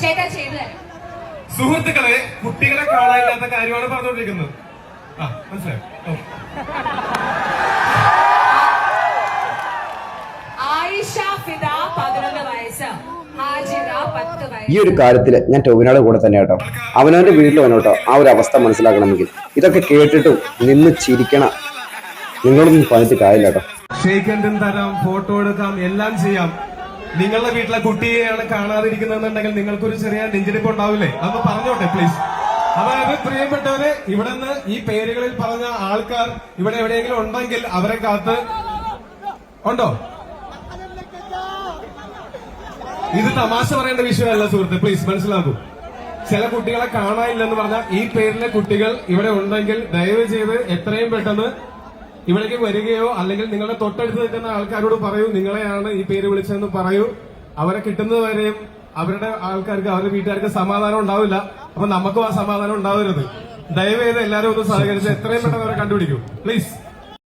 ചേട്ടാ ചെയ്തു തരാം. സുഹൃത്തുക്കളെ, കുട്ടികളെ കാണാനില്ലാത്ത കാര്യമാണ് പറഞ്ഞുകൊണ്ടിരിക്കുന്നത്. മനസ്സിലായോ? ആയിഷ ഫിദ 11 വയസ്സ്, ഹാജിറ 10 വയസ്സ്. ഈ ഒരു കാര്യത്തിൽ ഞാൻ ടോവിനോയുടെ കൂടെ തന്നെ കേട്ടോ. അവനവന്റെ വീട്ടിൽ വന്നോട്ടോ ആ ഒരു അവസ്ഥ മനസ്സിലാക്കണമെങ്കിൽ ഇതൊക്കെ കേട്ടിട്ടും നിന്ന് ചിരിക്കണം. നിങ്ങളൊന്നും പറഞ്ഞിട്ട് കാര്യമില്ല കേട്ടോ. ഷേക്ക് ഹാൻഡും തരാം, ഫോട്ടോ എടുക്കാം, എല്ലാം ചെയ്യാം. നിങ്ങളുടെ വീട്ടിലെ കുട്ടിയെയാണ് കാണാതിരിക്കുന്നതെന്നുണ്ടെങ്കിൽ നിങ്ങൾക്കൊരു ചെറിയ നെഞ്ചിടിപ്പ് ഉണ്ടാവില്ലേ? അതൊന്ന് പറഞ്ഞോട്ടെ പ്ലീസ്. അതായത് പ്രിയപ്പെട്ടവരെ, ഇവിടെ നിന്ന് ഈ പേരുകളിൽ പറഞ്ഞ ആൾക്കാർ ഇവിടെ എവിടെയെങ്കിലും ഉണ്ടെങ്കിൽ അവരെ കാത്ത് ഉണ്ടോ? ഇത് തമാശ പറയേണ്ട വിഷയമല്ല സുഹൃത്ത്, പ്ലീസ് മനസ്സിലാക്കൂ. ചില കുട്ടികളെ കാണാനില്ലെന്ന് പറഞ്ഞാൽ ഈ പേരിലെ കുട്ടികൾ ഇവിടെ ഉണ്ടെങ്കിൽ ദയവ് ചെയ്ത് എത്രയും പെട്ടെന്ന് ഇവിടേക്ക് വരികയോ അല്ലെങ്കിൽ നിങ്ങളുടെ തൊട്ടടുത്ത് നിൽക്കുന്ന ആൾക്കാരോട് പറയൂ, നിങ്ങളെയാണ് ഈ പേര് വിളിച്ചതെന്ന് പറയൂ. അവരെ കിട്ടുന്നതുവരെയും അവരുടെ ആൾക്കാർക്ക്, അവരുടെ വീട്ടുകാർക്ക് സമാധാനം ഉണ്ടാവില്ല. അപ്പൊ നമുക്കും ആ സമാധാനം ഉണ്ടാവരുത്. ദയവേത് എല്ലാവരും ഒന്ന് സഹകരിച്ച് എത്രയും പെട്ടെന്ന് അവരെ കണ്ടുപിടിക്കൂ പ്ലീസ്.